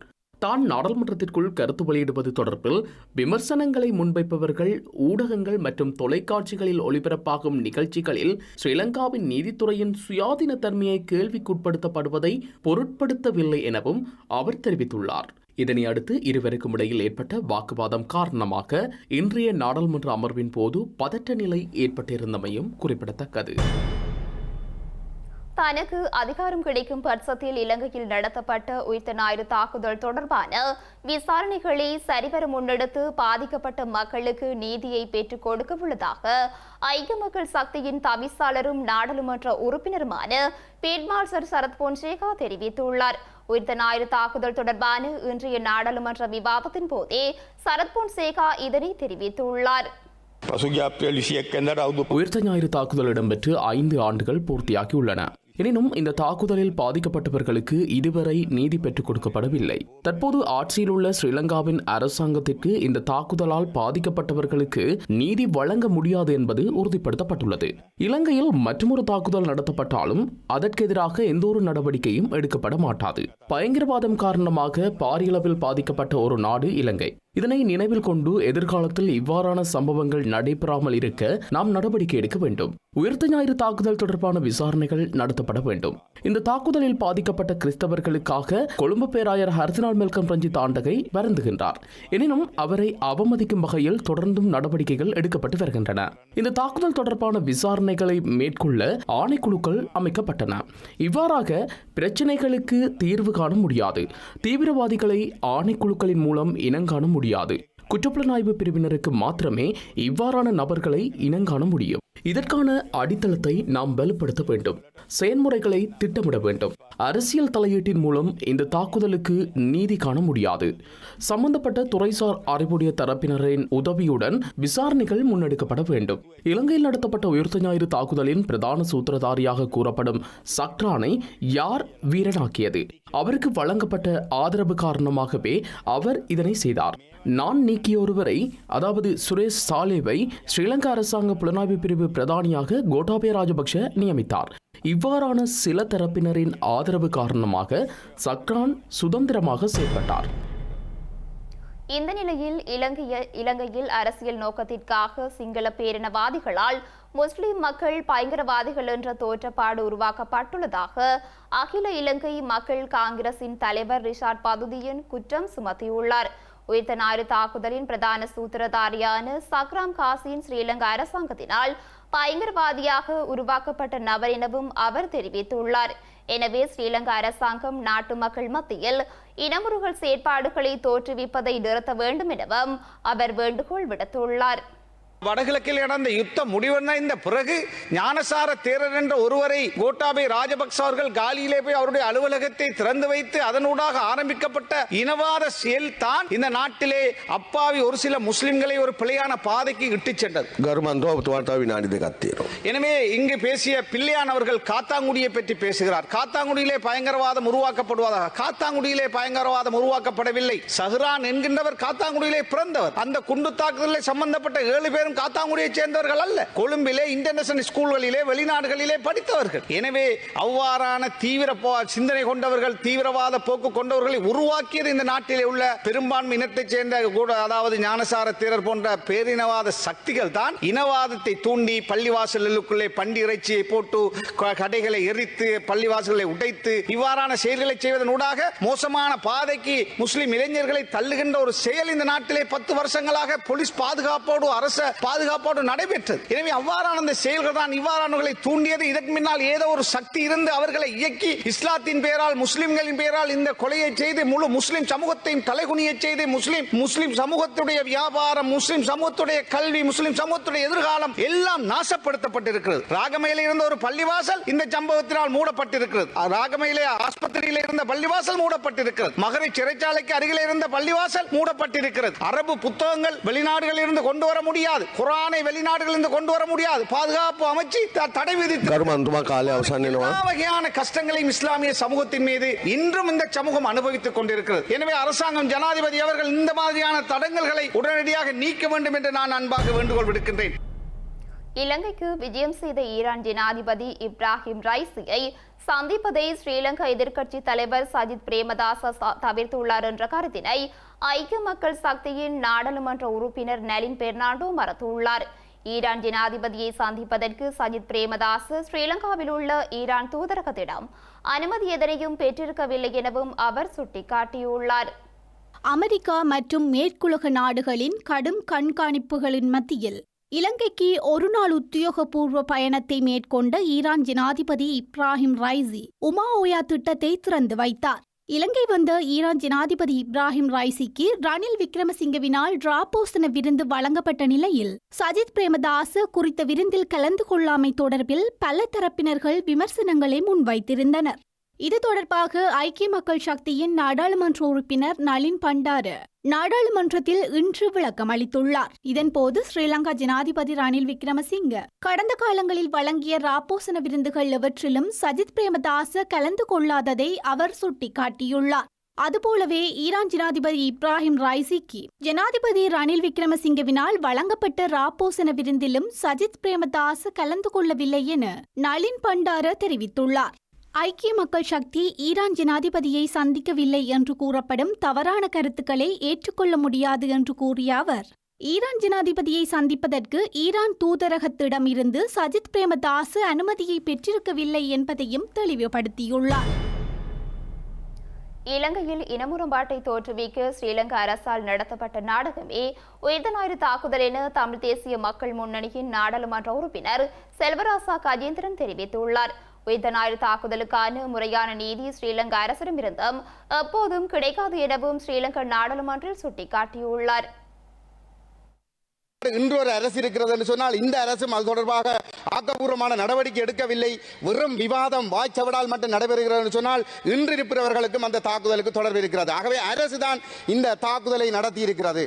தான் நாடாளுமன்றத்திற்குள் கருத்து வெளியிடுவது தொடர்பில் விமர்சனங்களை முன்வைப்பவர்கள் ஊடகங்கள் மற்றும் தொலைக்காட்சிகளில் ஒளிபரப்பாகும் நிகழ்ச்சிகளில் ஸ்ரீலங்காவின் நீதித்துறையின் சுயாதீன தன்மையை கேள்விக்குட்படுத்தப்படுவதை பொருட்படுத்தவில்லை எனவும் அவர் தெரிவித்துள்ளார். இதனை அடுத்து இருவருக்கும் இடையில் ஏற்பட்ட வாக்குவாதம் காரணமாக இன்றைய நாடாளுமன்ற அமர்வின் போது பதற்ற நிலை ஏற்பட்டிருந்தமையும் குறிப்பிடத்தக்கது. தனக்கு அதிகாரம் கிடைக்கும் பட்சத்தில் இலங்கையில் நடத்தப்பட்ட உயிர்த்த ஞாயிறு தாக்குதல் தொடர்பான விசாரணைகளை சரிவர முன்னெடுத்து பாதிக்கப்பட்ட மக்களுக்கு நீதியை பெற்றுக் கொடுக்க உள்ளதாக ஐக்கிய மக்கள் சக்தியின் தவிசாளரும் நாடாளுமன்ற உறுப்பினருமான பீட்மார்சர் சரத் பொன்சேகா தெரிவித்துள்ளார். உயிர்த்த ஞாயிறு தாக்குதல் தொடர்பான இன்றைய நாடாளுமன்ற விவாதத்தின் போதே சரத் பொன்சேகா இதனை தெரிவித்துள்ளார். உயிர்த்த ஞாயிறு தாக்குதல் இடம்பெற்று 5 ஆண்டுகள் பூர்த்தியாகியுள்ளன. எனினும் இந்த தாக்குதலில் பாதிக்கப்பட்டவர்களுக்கு இதுவரை நீதி பெற்றுக் கொடுக்கப்படவில்லை. தற்போது ஆட்சியில் உள்ள ஸ்ரீலங்காவின் அரசாங்கத்திற்கு இந்த தாக்குதலால் பாதிக்கப்பட்டவர்களுக்கு நீதி வழங்க முடியாது என்பது உறுதிப்படுத்தப்பட்டுள்ளது. இலங்கையில் மற்றொரு தாக்குதல் நடத்தப்பட்டாலும் அதற்கு எதிராக எந்தொரு நடவடிக்கையும் எடுக்கப்பட மாட்டாது. பயங்கரவாதம் காரணமாக பாரியளவில் பாதிக்கப்பட்ட ஒரு நாடு இலங்கை. இதனை நினைவில் கொண்டு எதிர்காலத்தில் இவ்வாறான சம்பவங்கள் நடைபெறாமல் இருக்க நாம் நடவடிக்கை எடுக்க வேண்டும். உயிர்த்த ஞாயிறு தாக்குதல் தொடர்பான விசாரணைகள் நடத்தப்பட வேண்டும். இந்த தாக்குதலில் பாதிக்கப்பட்ட கிறிஸ்தவர்களுக்காக கொழும்பு பேராயர் ஹர்தினால் மெல்கம் ரஞ்சித் ஆண்டகை வருந்துகின்றார். எனினும் அவரை அவமதிக்கும் வகையில் தொடர்ந்தும் நடவடிக்கைகள் எடுக்கப்பட்டு வருகின்றன. இந்த தாக்குதல் தொடர்பான விசாரணைகளை மேற்கொள்ள ஆணைக்குழுக்கள் அமைக்கப்பட்டன. இவ்வாறாக பிரச்சினைகளுக்கு தீர்வு காண முடியாது. தீவிரவாதிகளை ஆணைக்குழுக்களின் மூலம் இனங்காண முடியாது. குற்றப்புலனாய்வு பிரிவினருக்கு மாத்திரமே இவ்வாறான நபர்களை இனங்காண முடியும். இதற்கான அடித்தளத்தை நாம் வலுப்படுத்த வேண்டும். செயல்முறைகளை திட்டமிட வேண்டும். அரசியல் தலையீட்டின் மூலம் இந்த தாக்குதலுக்கு நீதி காண முடியாது. சம்பந்தப்பட்ட துறைசார் அறிவுடைய தரப்பினரின் உதவியுடன் விசாரணைகள் முன்னெடுக்கப்பட வேண்டும். இலங்கையில் நடத்தப்பட்ட உயிர்த்த ஞாயிறு தாக்குதலின் பிரதான சூத்திரதாரியாக கூறப்படும் சக்ரானை யார் வீரனாக்கியது? அவருக்கு வழங்கப்பட்ட ஆதரவு காரணமாகவே அவர் இதனை செய்தார். நான் நீக்கிய ஒருவரை, அதாவது சுரேஷ் சாலேவை ஸ்ரீலங்கா அரசாங்க புலனாய்வு பிரிவு பிரதானியாக கோட்டாபய ராஜபக்ஷ நியமித்தார். இவ்வாறான சில தரப்பினரின் ஆதரவு காரணமாக சக்ரான் சுதந்திரமாக செயல்பட்டார். இந்த நிலையில் இலங்கையில் அரசியல் நோக்கத்திற்காக சிங்கள பேரினவாதிகளால் முஸ்லிம் மக்கள் பயங்கரவாதிகள் என்ற தோற்றப்பாடு உருவாக்கப்பட்டுள்ளதாக அகில இலங்கை மக்கள் காங்கிரசின் தலைவர் ரிஷாட் பதுதியன் குற்றம் சுமத்தியுள்ளார். உயிர்த்த ஞாயிறு தாக்குதலின் பிரதான சூத்திரதாரியான சக்ராம் காசின் ஸ்ரீலங்கா அரசாங்கத்தினால் பயங்கரவாதியாக உருவாக்கப்பட்ட நபர் எனவும் அவர் தெரிவித்துள்ளார். எனவே ஸ்ரீலங்கா அரசாங்கம் நாட்டு மக்கள் மத்தியில் இனமுறுகல் செயற்பாடுகளை தோற்றுவிப்பதை நிறுத்த வேண்டும் எனவும் அவர் வேண்டுகோள் விடுத்துள்ளார். வடகிழக்கில் நடந்த யுத்தம் முடிவடைந்த பிறகு ஞானசார தேரர் என்ற ஒருவரை கோட்டாபய ராஜபக்ச அவர்கள் காலியிலே போய் அவருடைய அலுவலகத்தை திறந்து வைத்து அதனூடாக ஆரம்பிக்கப்பட்ட இனவாத செயல் தான் இந்த நாட்டிலே அப்பாவி ஒரு சில முஸ்லிம்களை ஒரு பிழையான பாதைக்கு இட்டுச் சென்றது. எனவே இங்கு பேசிய பிள்ளையான் அவர்கள் காத்தாங்குடியை பற்றி பேசுகிறார். காத்தாங்குடியிலே பயங்கரவாதம் உருவாக்கப்படுவதாக. காத்தாங்குடியிலே பயங்கரவாதம் உருவாக்கப்படவில்லை. சஹ்ரான் என்கின்றவர் காத்தாங்குடியிலே பிறந்தவர். அந்த குண்டு தாக்குதலில் சம்பந்தப்பட்ட 7 பேரும் காத்தாங்குடியை சேர்ந்தவர்கள் அல்ல. கொழும்பிலே இன்டர்நேஷனல் ஸ்கூல்களிலே வெளிநாடுகளிலே படித்தவர்கள். எனவே அவ்வாறான தீவிர சிந்தனை கொண்டவர்கள், தீவிரவாத போக்கு கொண்டவர்களை உருவாக்கியது இந்த நாட்டிலே உள்ள பெரும்பான்மை இனத்தைச் சேர்ந்த அதாவது ஞானசார தேரர் போன்ற பேரினவாத சக்திகள் தான் இனவாதத்தை தூண்டி பள்ளிவாசலுக்குள்ளே பண்டி இறைச்சியை போட்டு கடைகளை எரித்து பள்ளிவாசல்களை உடைத்து இவ்வாறான செயல்களை செய்வதனூடாக மோசமான பாதைக்கு முஸ்லிம் இளைஞர்களை தள்ளுகின்ற ஒரு செயல் இந்த நாட்டிலே 10 வருஷங்களாக போலீஸ் பாதுகாப்போடு அரச பாதுகாப்போடு நடைபெற்றது. எனவே அவ்வாறான அந்த செயல்கள் தான் இவ்வாறானவர்களை தூண்டியது. இதற்கு முன்னால் ஏதோ ஒரு சக்தி இருந்து அவர்களை இயக்கி இஸ்லாத்தின் பெயரால் முஸ்லிம்களின் பெயரால் இந்த கொலையை செய்து முழு முஸ்லிம் சமூகத்தையும் தலைகுனிய செய்து முஸ்லிம் சமூகத்துடைய வியாபாரம், முஸ்லிம் சமூகத்துடைய கல்வி, முஸ்லிம் சமூகத்துடைய எதிர்காலம் எல்லாம் நாசப்படுத்தப்பட்டிருக்கிறது. ராகமையில இருந்த ஒரு பள்ளிவாசல் இந்த சம்பவத்தினால் மூடப்பட்டிருக்கிறது. ராகமையிலே ஆஸ்பத்திரியில் இருந்த பள்ளிவாசல் மூடப்பட்டிருக்கிறது. மகரை சிறைச்சாலைக்கு அருகில் இருந்த பள்ளிவாசல் மூடப்பட்டிருக்கிறது. அரபு புத்தகங்கள் வெளிநாடுகளில் இருந்து கொண்டு வர முடியாது. குர்ஆனை வெளிநாடுகளிலிருந்து கொண்டு வர முடியாது. பாதுகாப்பு அமைச்சு தடை விதித்து வகையான கஷ்டங்களையும் இஸ்லாமிய சமூகத்தின் மீது இன்றும் இந்த சமூகம் அனுபவித்துக் கொண்டிருக்கிறது. எனவே அரசாங்கம், ஜனாதிபதி அவர்கள் இந்த மாதிரியான தடங்கல்களை உடனடியாக நீக்க வேண்டும் என்று நான் அன்பாக வேண்டுகோள் விடுக்கின்றேன். இலங்கைக்கு விஜயம் செய்த ஈரான் ஜனாதிபதி இப்ராஹிம் ரைசியை சந்திப்பதை ஸ்ரீலங்கா எதிர்க்கட்சி தலைவர் சஜித் பிரேமதாச தவிர்த்துள்ளார் என்ற கருத்தினை ஐக்கிய மக்கள் சக்தியின் நாடாளுமன்ற உறுப்பினர் நலின் பெர்னாண்டோ மறுத்துள்ளார். ஈரான் ஜனாதிபதியை சந்திப்பதற்கு சஜித் பிரேமதாச ஸ்ரீலங்காவில் உள்ள ஈரான் தூதரகத்திடம் அனுமதி எதனையும் பெற்றிருக்கவில்லை எனவும் அவர் சுட்டிக்காட்டியுள்ளார். அமெரிக்கா மற்றும் மேற்குலக நாடுகளின் கடும் கண்காணிப்புகளின் மத்தியில் இலங்கைக்கு ஒருநாள் உத்தியோகபூர்வ பயணத்தை மேற்கொண்ட ஈரான் ஜனாதிபதி இப்ராஹிம் ரைசி உமா-ஓயா திட்டத்தை திறந்து வைத்தார். இலங்கை வந்த ஈரான் ஜனாதிபதி இப்ராஹிம் ரைசிக்கு ரணில் விக்ரமசிங்கவினால் டிராபோசன விருந்து வழங்கப்பட்ட நிலையில் சஜித் பிரேமதாச குறித்த விருந்தில் கலந்து கொள்ளாமை தொடர்பில் பல தரப்பினர்கள் விமர்சனங்களை முன்வைத்திருந்தனர். இது தொடர்பாக ஐக்கிய மக்கள் சக்தியின் நாடாளுமன்ற உறுப்பினர் நலின் பண்டார நாடாளுமன்றத்தில் இன்று விளக்கம் அளித்துள்ளார். இதன்போது ஸ்ரீலங்கா ஜனாதிபதி ரணில் விக்ரமசிங்க கடந்த காலங்களில் வழங்கிய ராப்போசன விருந்துகள் எவற்றிலும் சஜித் பிரேமதாச கலந்து கொள்ளாததை அவர் சுட்டிக்காட்டியுள்ளார். அதுபோலவே ஈரான் ஜனாதிபதி இப்ராஹிம் ரைசிக்கு ஜனாதிபதி ரணில் விக்ரமசிங்கவினால் வழங்கப்பட்ட ராப்போசன விருந்திலும் சஜித் பிரேமதாச கலந்து கொள்ளவில்லை என நலின் பண்டார தெரிவித்துள்ளார். ஐக்கிய மக்கள் சக்தி ஈரான் ஜனாதிபதியை சந்திக்கவில்லை என்று கூறப்படும் தவறான கருத்துக்களை ஏற்றுக்கொள்ள முடியாது என்று கூறிய அவர், ஈரான் ஜனாதிபதியை சந்திப்பதற்கு ஈரான் தூதரகத்திடம் இருந்து சஜித் பிரேமதாச அனுமதியை பெற்றிருக்கவில்லை என்பதையும் தெளிவுபடுத்தியுள்ளார். இலங்கையில் இனமுரண்பாட்டை தோற்றுவிக்க ஸ்ரீலங்கா அரசால் நடத்தப்பட்ட நாடகமே உயிர்த்த ஞாயிறு தாக்குதல் என தமிழ் தேசிய மக்கள் முன்னணியின் நாடாளுமன்ற உறுப்பினர் செல்வராசா கஜேந்திரன் தெரிவித்துள்ளார். உயிர்த்த ஞாயிறு தாக்குதலுக்கான முறையான நீதி ஸ்ரீலங்கா அரசிடமிருந்தும் எப்போதும் கிடைக்காது எனவும் ஸ்ரீலங்கா நாடாளுமன்றில் சுட்டிக்காட்டியுள்ளார். இன்று ஒரு அரசு இருக்கிறது என்று சொன்னால் இந்த அரசும் அது தொடர்பாக ஆக்கப்பூர்வமான நடவடிக்கை எடுக்கவில்லை. வெறும் விவாதம் வாய்ச்சவடால் மட்டும் நடைபெறுகிறது என்று சொன்னால் இன்று இருப்பவர்களுக்கும் அந்த தாக்குதலுக்கு தொடர்பு இருக்கிறது. ஆகவே அரசு தான் இந்த தாக்குதலை நடத்தி இருக்கிறது.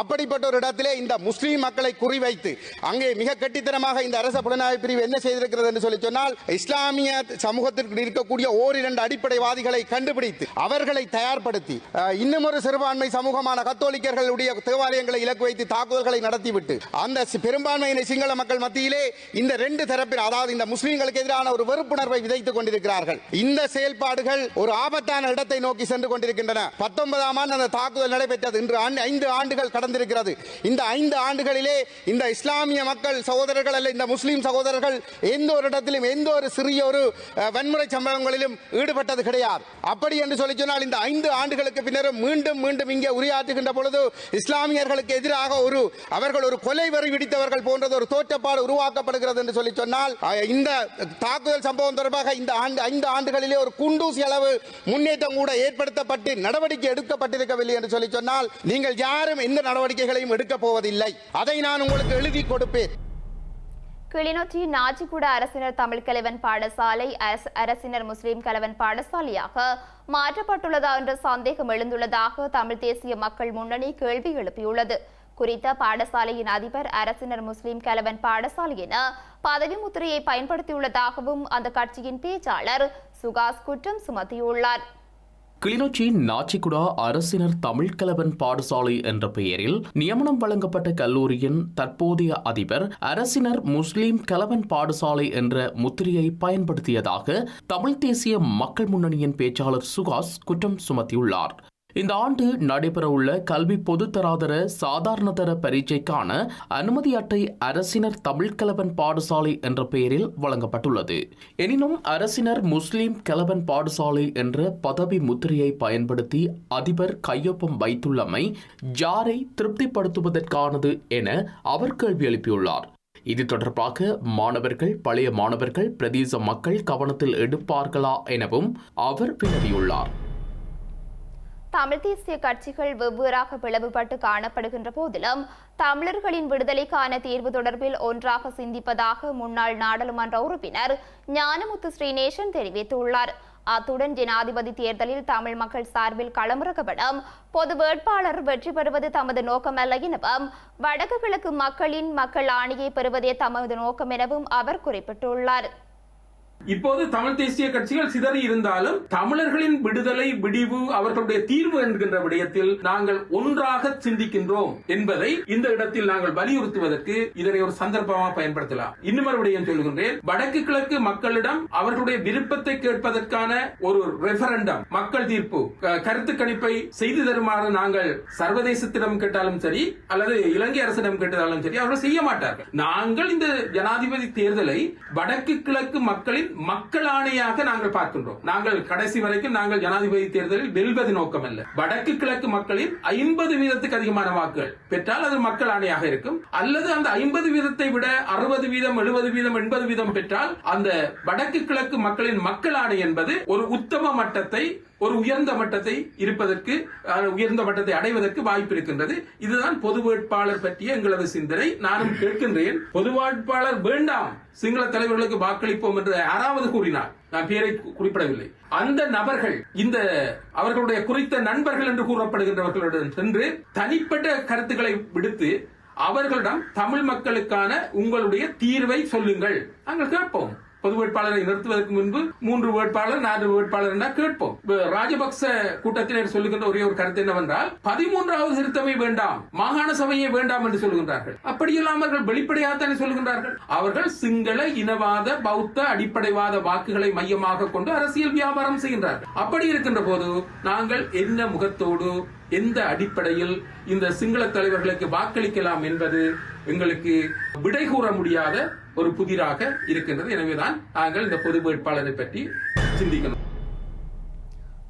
அப்படிப்பட்ட ஒரு இடத்திலே இந்த முஸ்லீம் மக்களை குறிவைத்து அங்கே மிக கெட்டித்தனமாக இந்த அரச புலனாய்வு பிரிவு என்ன செய்திருக்கிறது என்று சொல்லி சொன்னால், இஸ்லாமிய சமூகத்திற்கு இருக்கக்கூடிய ஓரிரண்டு அடிப்படைவாதிகளை கண்டுபிடித்து அவர்களை தயார்படுத்தி இன்னும் ஒரு சிறுபான்மை சமூகமான கத்தோலிக்கர்களுடைய தேவாலயங்களை இலக்கு வைத்து தாக்குதல்களை நடத்திவிட்டு அந்த பெரும்பான்மையின சிங்கள மக்கள் மத்தியிலே இந்த ரெண்டு தரப்பில், அதாவது இந்த முஸ்லீம்களுக்கு எதிரான ஒரு வெறுப்புணர்வை விதைத்துக் கொண்டிருக்கிறார்கள். இந்த செயல்பாடுகள் ஒரு ஆபத்தான இடத்தை நோக்கி சென்று கொண்டிருக்கின்றன. 19ஆம் ஆண்டு அந்த தாக்குதல் நடைபெற்றது. இன்று 5 ஆண்டுகள் கடந்திருக்கிறது. இந்த 5 ஆண்டுகளிலே இந்த இஸ்லாமிய மக்கள் சகோதரர்கள் அல்ல இந்த முஸ்லீம் சகோதரர்கள் எந்த ஒரு இடத்திலும் எந்த ஒரு சிறிய ஒரு வன்முறை சம்பவங்களிலும் ஈடுபட்டது கிடையாது. அப்படி என்று சொல்லி சொன்னால் இந்த 5 ஆண்டுகளுக்கு பின்னரும் மீண்டும் மீண்டும் இங்கே உரையாற்றுகின்ற பொழுது இஸ்லாமியர்களுக்கு எதிராக அவர்கள் ஒரு கொலை வரி விடித்தவர்கள் போன்றது ஒரு தோற்றப்பாடு உருவாக்கப்படுகிறது என்று சொல்லி சொன்னால், இந்த தாக்குதல் சம்பவம் தொடர்பாக இந்த 5 ஆண்டுகளிலே ஒரு குண்டூசி அளவு முன்னேற்றம் கூட ஏற்படுத்தப்பட்டு நடவடிக்கை எடுக்கப்பட்டிருக்கவில்லை என்று சொல்லி சொன்னால், நீங்கள் யாரும் எந்த நடவடிக்கைகளையும் எடுக்கப் போவதில்லை. அதை நான் உங்களுக்கு எழுதி கொடுப்பேன். கிளிநொச்சி நாச்சிக்குட அரசினர் தமிழ் கலவன் பாடசாலை அரசினர் முஸ்லிம் கலவன் பாடசாலையாக மாற்றப்பட்டுள்ளதா என்ற சந்தேகம் எழுந்துள்ளதாக தமிழ் தேசிய மக்கள் முன்னணி கேள்வி எழுப்பியுள்ளது. குறித்த பாடசாலையின் அதிபர் அரசினர் முஸ்லிம் கலவன் பாடசாலை என பதவி முத்திரையை பயன்படுத்தியுள்ளதாகவும் அந்த கட்சியின் பேச்சாளர் சுகாஸ் குற்றம் சுமத்தியுள்ளார். கிளிநொச்சி நாச்சிக்குடா அரசினர் தமிழ் கலவன் பாடசாலை என்ற பெயரில் நியமனம் வழங்கப்பட்ட கல்லூரியின் தற்போதைய அதிபர் அரசினர் முஸ்லிம் கலவன் பாடசாலை என்ற முத்திரையை பயன்படுத்தியதாக தமிழ் தேசிய மக்கள் முன்னணியின் பேச்சாளர் சுகாஸ் குற்றம் சுமத்தியுள்ளார். இந்த ஆண்டு நடைபெறவுள்ள கல்வி பொதுத்தராதர சாதாரணதர பரீட்சைக்கான அனுமதி அட்டை அரசினர் தமிழ் கலவன் பாடசாலை என்ற பெயரில் வழங்கப்பட்டுள்ளது. எனினும் அரசினர் முஸ்லிம் கலவன் பாடசாலை என்ற பதவி முத்திரையை பயன்படுத்தி அதிபர் கையொப்பம் வைத்துள்ளமை யாரை திருப்திப்படுத்துவதற்கானது என அவர் கேள்வி எழுப்பியுள்ளார். இது தொடர்பாக மாணவர்கள், பழைய மாணவர்கள், பிரதேச மக்கள் கவனத்தில் எடுப்பார்களா எனவும் அவர் வினவியுள்ளார். தமிழ் தேசிய கட்சிகள் வெவ்வேறாக பிளவுபட்டு காணப்படுகின்ற போதிலும் தமிழர்களின் விடுதலைக்கான தீர்வு தொடர்பில் ஒன்றாக சிந்திப்பதாக முன்னாள் நாடாளுமன்ற உறுப்பினர் ஞானமுத்து ஸ்ரீநேசன் தெரிவித்துள்ளார். அத்துடன் ஜனாதிபதி தேர்தலில் தமிழ் மக்கள் சார்பில் களமிறக்கப்படும் பொது வேட்பாளர் வெற்றி பெறுவது தமது நோக்கமல்ல எனவும் வடக்கு கிழக்கு மக்கள் ஆணையை பெறுவதே தமது நோக்கம் எனவும் அவர் குறிப்பிட்டுள்ளார். இப்போது தமிழ் தேசிய கட்சிகள் சிதறி இருந்தாலும் தமிழர்களின் விடுதலை, விடிவு, அவர்களுடைய தீர்வு என்கின்ற விடயத்தில் நாங்கள் ஒன்றாக சிந்திக்கின்றோம் என்பதை இந்த இடத்தில் நாங்கள் வலியுறுத்துவதற்கு இதனை ஒரு சந்தர்ப்பமாக பயன்படுத்தலாம். இன்னும் ஒரு விடயம் சொல்கின்றேன். வடக்கு கிழக்கு மக்களிடம் அவர்களுடைய விருப்பத்தை கேட்பதற்கான ஒரு ரெஃபரண்டம், மக்கள் தீர்ப்பு, கருத்து கணிப்பை செய்து தருமாறு நாங்கள் சர்வதேசத்திடம் கேட்டாலும் சரி அல்லது இலங்கை அரசிடம் கேட்டாலும் சரி அவர்கள் செய்ய மாட்டார்கள். நாங்கள் இந்த ஜனாதிபதி தேர்தலை வடக்கு கிழக்கு மக்களின் மக்கள் ஆணையாக நாங்கள் பார்க்கின்றோம். நாங்கள் கடைசி வரைக்கும் நாங்கள் ஜனாதிபதி தேர்தலில் வெல்வது நோக்கம் அல்ல. வடக்கு கிழக்கு மக்களின் 50% அதிகமான வாக்குகள் பெற்றால் அது மக்கள் ஆணையாக இருக்கும். அல்லது அந்த 50% விட 60%, 70%, 80% பெற்றால் அந்த வடக்கு கிழக்கு மக்களின் மக்கள் ஆணை என்பது ஒரு உத்தம மட்டத்தை, ஒரு உயர்ந்த மட்டத்தை இருப்பதற்கு, உயர்ந்த மட்டத்தை அடைவதற்கு வாய்ப்பு இருக்கின்றது. இதுதான் பொது வேட்பாளர் பற்றிய எங்களது சிந்தனை. நானும் கேட்கின்றேன், பொது வேட்பாளர் வேண்டாம், சிங்கள தலைவர்களுக்கு வாக்களிப்போம் என்று யாராவது கூறினார், நான் பேரை குறிப்பிடவில்லை, அந்த நபர்கள் இந்த அவர்களுடைய குறித்த நண்பர்கள் என்று கூறப்படுகின்றவர்களுடன் சென்று தனிப்பட்ட கருத்துக்களை விடுத்து அவர்களிடம் தமிழ் மக்களுக்கான உங்களுடைய தீர்வை சொல்லுங்கள், நாங்கள் கேட்போம். பொது வேட்பாளரை நிறுத்துவதற்கு முன்பு 3 வேட்பாளர் 4 வேட்பாளர் என்றால் கேட்போம். ராஜபக்ச கூட்டத்தினர் சொல்லுகின்ற ஒரே ஒரு கருத்து என்னவென்றால் 13வது திருத்தமே வேண்டாம், மாகாண சபையே வேண்டாம் என்று சொல்லுகின்றார்கள். அப்படியெல்லாம் அவர்கள் வெளிப்படையாகத்தானே சொல்லுகின்றார்கள். அவர்கள் சிங்கள இனவாத, பௌத்த, அடிப்படைவாத வாக்குகளை மையமாக கொண்டு அரசியல் வியாபாரம் செய்கின்றார்கள். அப்படி இருக்கின்ற போது நாங்கள் என்ன முகத்தோடு, எந்த அடிப்படையில் இந்த சிங்கள தலைவர்களுக்கு வாக்களிக்கலாம் என்பது எங்களுக்கு விடை கூற முடியாத ஒரு புதிராக இருக்கின்றது. எனவேதான் நாங்கள் இந்த பொது வேட்பாளரை பற்றி சிந்திக்கணும்.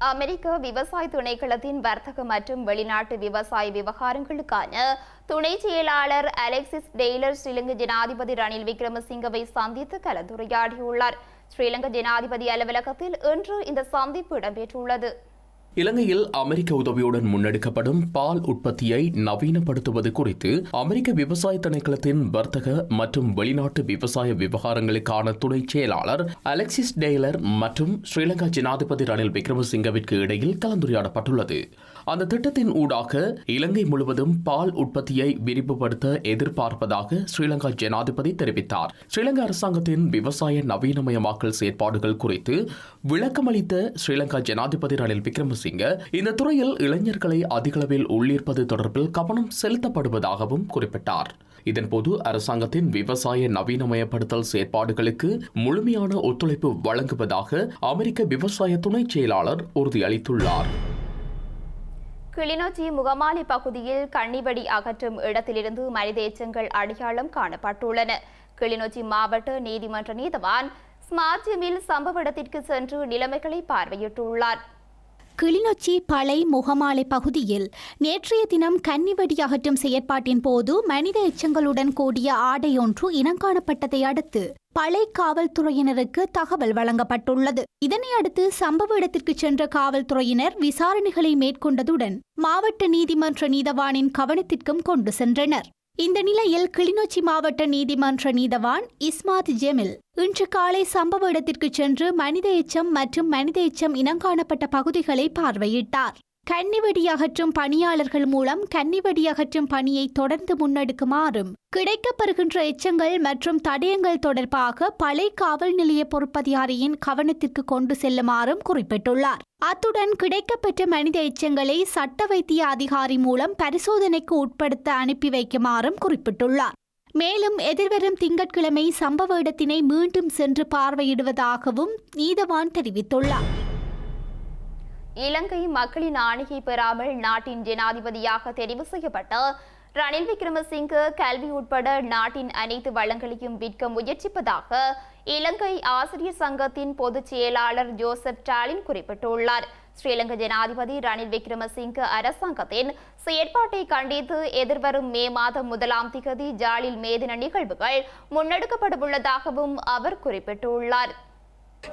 அமெரிக்க விவசாய திணைக்களத்தின் வர்த்தக மற்றும் வெளிநாட்டு விவசாய விவகாரங்களுக்கான துணை செயலாளர் அலெக்சிஸ் டெய்லர் ஸ்ரீலங்கா ஜனாதிபதி ரணில் விக்ரமசிங்கவை சந்தித்து கலந்துரையாடியுள்ளார். ஸ்ரீலங்கா ஜனாதிபதி அலுவலகத்தில் இன்று இந்த சந்திப்பு இடம்பெற்றுள்ளது. இலங்கையில் அமெரிக்க உதவியுடன் முன்னெடுக்கப்படும் பால் உற்பத்தியை நவீனப்படுத்துவது குறித்து அமெரிக்க விவசாய திணைக்களத்தின் வர்த்தக மற்றும் வெளிநாட்டு விவசாய விவகாரங்களுக்கான துணை செயலாளர் அலெக்சிஸ் டெய்லர் மற்றும் ஸ்ரீலங்கா ஜனாதிபதி ரணில் விக்ரமசிங்கவிற்கு இடையில் கலந்துரையாடப்பட்டுள்ளது. அந்த திட்டத்தின் ஊடாக இலங்கை முழுவதும் பால் உற்பத்தியை விரிவுபடுத்த எதிர்பார்ப்பதாக ஸ்ரீலங்கா ஜனாதிபதி தெரிவித்தார். ஸ்ரீலங்கா அரசாங்கத்தின் விவசாய நவீனமயமாக்கல் செயற்பாடுகள் குறித்து விளக்கமளித்த ஸ்ரீலங்கா ஜனாதிபதி ரணில் விக்ரமசிங்க இந்த துறையில் இளைஞர்களை அதிகளவில் உள்ளீர்ப்பது தொடர்பில் கவனம் செலுத்தப்படுவதாகவும் குறிப்பிட்டார். இதன்போது அரசாங்கத்தின் விவசாய நவீனமயப்படுத்தல் செயற்பாடுகளுக்கு முழுமையான ஒத்துழைப்பு வழங்குவதாக அமெரிக்க விவசாய துணை செயலாளர் உறுதியளித்துள்ளார். கிளிநொச்சி முகமாலை பகுதியில் கன்னிவெடி அகற்றும் இடத்திலிருந்து மனித எச்சங்கள் அடையாளம் காணப்பட்டுள்ளன. கிளிநொச்சி மாவட்ட நீதிமன்ற நீதவான் ஸ்மார்ட் ஜிமில் சம்பவ இடத்திற்கு சென்று நிலைமைகளை பார்வையிட்டுள்ளார். கிளிநொச்சி பளை முகமாலை பகுதியில் நேற்றைய தினம் கன்னிவெடி அகற்றும் செயற்பாட்டின் போது மனித எச்சங்களுடன் கூடிய ஆடையொன்று இனங்காணப்பட்டதை அடுத்து பளை காவல்துறையினருக்கு தகவல் வழங்கப்பட்டுள்ளது. இதனையடுத்து சம்பவ இடத்திற்கு சென்ற காவல்துறையினர் விசாரணைகளை மேற்கொண்டதுடன் மாவட்ட நீதிமன்ற நீதவானின் கவனத்திற்கும் கொண்டு சென்றனர். இந்த நிலையில் கிளிநொச்சி மாவட்ட நீதிமன்ற நீதவான் இஸ்மாத் ஜெமில் இன்று காலை சம்பவ இடத்திற்கு சென்று மனித எச்சம் மற்றும் மனித எச்சம் இனங்காணப்பட்ட பகுதிகளை பார்வையிட்டார். கன்னிவெடி அகற்றும் பணியாளர்கள் மூலம் கன்னிவெடி அகற்றும் பணியை தொடர்ந்து முன்னெடுக்குமாறும் கிடைக்கப்பெறுகின்ற எச்சங்கள் மற்றும் தடயங்கள் தொடர்பாக பளை காவல் நிலைய பொறுப்பதிகாரியின் கவனத்திற்கு கொண்டு செல்லுமாறும் குறிப்பிட்டுள்ளார். அத்துடன் கிடைக்கப்பெற்ற மனித எச்சங்களை சட்ட வைத்திய அதிகாரி மூலம் பரிசோதனைக்கு உட்படுத்த அனுப்பி வைக்குமாறும் குறிப்பிட்டுள்ளார். மேலும் எதிர்வரும் திங்கட்கிழமை சம்பவ இடத்தினை மீண்டும் சென்று பார்வையிடுவதாகவும் நீதவான் தெரிவித்துள்ளார். இலங்கை மக்களின் ஆணையை பெறாமல் நாட்டின் ஜனாதிபதியாக தெரிவு செய்யப்பட்ட ரணில் விக்ரமசிங்க கல்வி உட்பட நாட்டின் அனைத்து வளங்களையும் விற்க முயற்சிப்பதாக இலங்கை ஆசிரியர் சங்கத்தின் பொதுச் செயலாளர் ஜோசப் ஸ்டாலின் குறிப்பிட்டுள்ளார். ஸ்ரீலங்கா ஜனாதிபதி ரணில் விக்ரமசிங்க அரசாங்கத்தின் செயற்பாட்டை கண்டித்து எதிர்வரும் மே மாதம் 1ஆம் திகதி ஜாலில் மேதின நிகழ்வுகள் முன்னெடுக்கப்படவுள்ளதாகவும் அவர் குறிப்பிட்டுள்ளார்.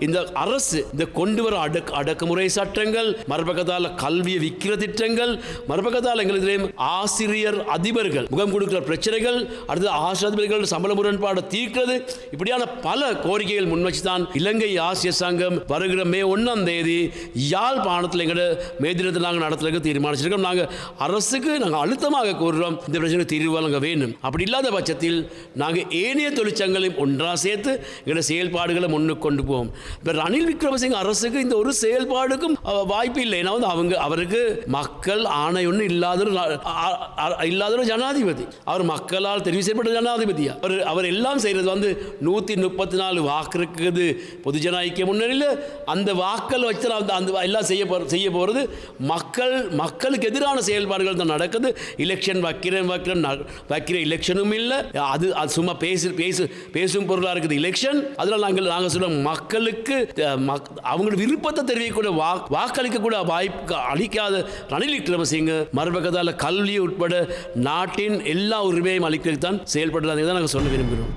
இந்த அரசு இந்த கொண்டு வர அடக்குமுறை சட்டங்கள், மறுபக்கத்தால் கல்வியை விற்கிற திட்டங்கள், மறுபக்கத்தால் எங்களுக்கு ஆசிரியர் அதிபர்கள் முகம் கொடுக்கிற பிரச்சனைகள், அடுத்து ஆசிரியர் அதிபர்கள் சம்பள முரண்பாடு தீர்க்கிறது, இப்படியான பல கோரிக்கைகள் முன்வச்சு தான் இலங்கை ஆசிரியர் சங்கம் வருகிற மே 1ஆம் தேதி யாழ்ப்பாணத்தில் எங்களோட மேதினத்தை நாங்கள் நடத்துறதுக்கு தீர்மானிச்சிருக்கோம். நாங்கள் அரசுக்கு நாங்கள் அழுத்தமாக கூறுறோம், இந்த பிரச்சனைக்கு தீர்வு வழங்க வேண்டும். அப்படி இல்லாத பட்சத்தில் நாங்கள் ஏனைய தொழிற்சங்கங்களையும் ஒன்றாக சேர்த்து எங்களோட செயல்பாடுகளை முன்னுக்கு கொண்டு போவோம். ரணில் விக்ரமசிங்க அரசுக்கு இந்த ஒரு செயல்பாடுக்கும் வாய்ப்பு இல்லை. அவருக்கு மக்கள் ஆணை ஒன்று இல்லாத ஒரு ஜனாதிபதி, அவர் மக்களால் தெரிவு செய்யப்பட்ட ஜனாதிபதி. அவர் எல்லாம் செய்யறது 134 வாக்கு இருக்குது பொதுஜன ஐக்கிய முன்னணியில். அந்த வாக்கள் வச்சு அந்த எல்லாம் செய்ய போகிறது மக்களுக்கு எதிரான செயல்பாடுகள் தான் நடக்குது. எலெக்ஷன் வைக்கிற எலெக்ஷனும் இல்லை, அது சும்மா பேசும் பொருளாக இருக்குது எலெக்ஷன். அதனால் நாங்கள் சொல்லுவோம், மக்களுக்கு அவங்களோட விருப்பத்தை தெரிவிக்கக்கூடிய வாக்களிக்க கூட வாய்ப்பு அளிக்காத ரணில் விக்ரமசிங்க மறுபக்கத்தால் கல்வி உட்பட நாட்டின் எல்லா உரிமையும் அளிக்கத்தான் செயல்படுறதை தான் நாங்கள் சொல்ல விரும்புகிறோம்.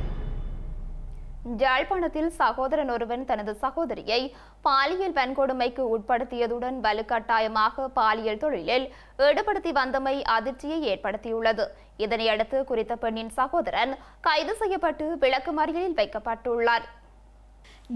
யாழ்ப்பாணத்தில் சகோதரன் ஒருவன் தனது சகோதரியை பாலியல் வன்கொடுமைக்கு உட்படுத்தியதுடன் வலுக்கட்டாயமாக பாலியல் தொழிலில் ஈடுபடுத்தி வந்தமை அதிர்ச்சியை ஏற்படுத்தியுள்ளது. இதனையடுத்து குறித்த பெண்ணின் சகோதரன் கைது செய்யப்பட்டு விளக்குமறியலில் வைக்கப்பட்டுள்ளார்.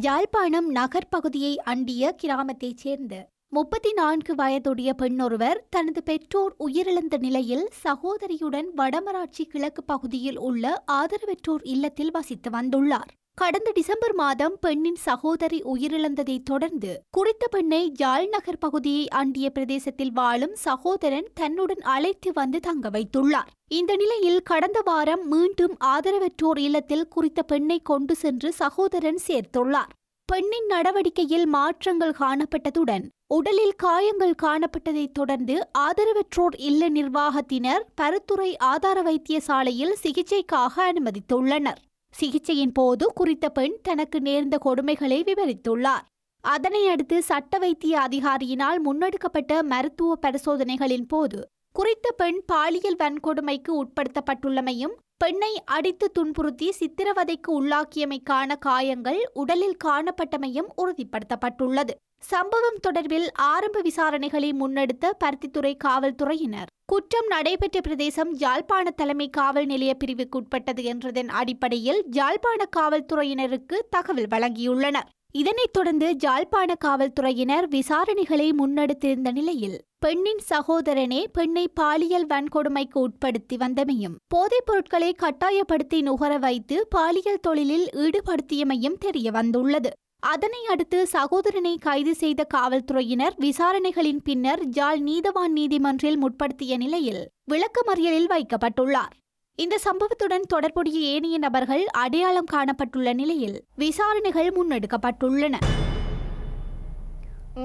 யாழ்ப்பாணம் நகர் பகுதியை அண்டிய கிராமத்தைச் சேர்ந்த 34 வயதுடைய பெண்ணொருவர் தனது பெற்றோர் உயிரிழந்த நிலையில் சகோதரியுடன் வடமராட்சி கிழக்கு பகுதியில் உள்ள ஆதரவற்றோர் இல்லத்தில் வசித்து வந்துள்ளார். கடந்த டிசம்பர் மாதம் பெண்ணின் சகோதரி உயிரிழந்ததை தொடர்ந்து குறித்த பெண்ணை யாழ் நகர் பகுதியை அண்டிய பிரதேசத்தில் வாழும் சகோதரன் தன்னுடன் அழைத்து வந்து தங்க வைத்துள்ளார். இந்த நிலையில் கடந்த வாரம் மீண்டும் ஆதரவற்றோர் இல்லத்தில் குறித்த பெண்ணை கொண்டு சென்று சகோதரன் சேர்த்துள்ளார். பெண்ணின் நடவடிக்கையில் மாற்றங்கள் காணப்பட்டதுடன் உடலில் காயங்கள் காணப்பட்டதை தொடர்ந்து ஆதரவற்றோர் இல்ல நிர்வாகத்தினர் பருத்துறை ஆதார வைத்தியசாலையில் சிகிச்சைக்காக அனுமதித்துள்ளனர். சிகிச்சையின் போது குறித்த பெண் தனக்கு நேர்ந்த கொடுமைகளை விவரித்துள்ளார். அதனையடுத்து சட்ட வைத்திய அதிகாரியினால் முன்னெடுக்கப்பட்ட மருத்துவ பரிசோதனைகளின் போது குறித்த பெண் பாலியல் வன்கொடுமைக்கு உட்படுத்தப்பட்டுள்ளமையும் பெண்ணை அடித்து துன்புறுத்தி சித்திரவதைக்கு உள்ளாக்கியமைக்கான காயங்கள் உடலில் காணப்பட்டமையும் உறுதிப்படுத்தப்பட்டுள்ளது. சம்பவம் தொடர்பில் ஆரம்ப விசாரணைகளை முன்னெடுத்த பருத்தித்துறை காவல்துறையினர் குற்றம் நடைபெற்ற பிரதேசம் யாழ்ப்பாண தலைமை காவல் நிலைய பிரிவுக்குட்பட்டது என்றதன் அடிப்படையில் யாழ்ப்பாண காவல்துறையினருக்கு தகவல் வழங்கியுள்ளனர். இதனைத் தொடர்ந்து யாழ்ப்பாண காவல்துறையினர் விசாரணைகளை முன்னெடுத்திருந்த நிலையில் பெண்ணின் சகோதரனே பெண்ணை பாலியல் வன்கொடுமைக்கு உட்படுத்தி வந்தமையும் போதைப் பொருட்களை கட்டாயப்படுத்தி நுகர வைத்து பாலியல் தொழிலில் ஈடுபடுத்தியமையும் தெரிய வந்துள்ளது. அதனை அடுத்து சகோதரனை கைது செய்த காவல்துறையினர் விசாரணைகளின் பின்னர் யாழ் நீதவான் நீதிமன்றில் முற்படுத்திய நிலையில் விளக்கமறியலில் வைக்கப்பட்டுள்ளார். இந்த சம்பவத்துடன் தொடர்புடைய ஏனைய நபர்கள் அடையாளம் காணப்பட்டுள்ள நிலையில் விசாரணைகள் முன்னெடுக்கப்பட்டுள்ளன.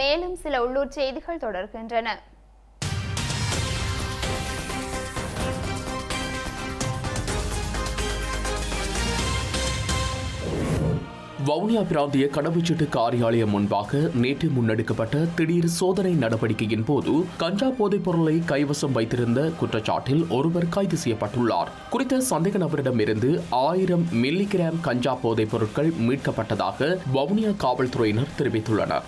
மேலும் சில உள்ளூர் செய்திகள் தொடர்கின்றன. வவுனியா பிராந்திய கடவுச்சீட்டு காரியாலயம் முன்பாக நேற்று முன்னெடுக்கப்பட்ட திடீர் சோதனை நடவடிக்கையின் போது கஞ்சா போதைப் பொருளை கைவசம் வைத்திருந்த குற்றச்சாட்டில் ஒருவர் கைது செய்யப்பட்டுள்ளார். குறித்த சந்தேக நபரிடமிருந்து 1000 மில்லிகிராம் கஞ்சா போதைப் பொருட்கள் மீட்கப்பட்டதாக வவுனியா காவல்துறையினர் தெரிவித்துள்ளனர்.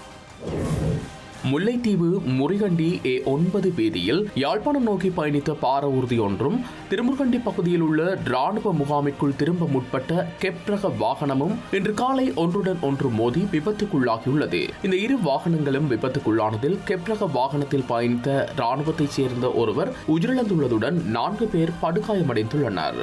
முல்லைத்தீவு முறிகண்டி A9 வீதியில் யாழ்ப்பாணம் நோக்கி பயணித்த பார ஊர்தி ஒன்றும் திருமுருகண்டி பகுதியில் உள்ள ராணுவ முகாமிற்குள் திரும்ப முற்பட்ட கெப்ரக வாகனமும் இன்று காலை ஒன்றுடன் ஒன்று மோதி விபத்துக்குள்ளாகியுள்ளது. இந்த இரு வாகனங்களும் விபத்துக்குள்ளானதில் கெப்ரக வாகனத்தில் பயணித்த ராணுவத்தைச் சேர்ந்த ஒருவர் உயிரிழந்துள்ளதுடன் 4 பேர் படுகாயமடைந்துள்ளனர்.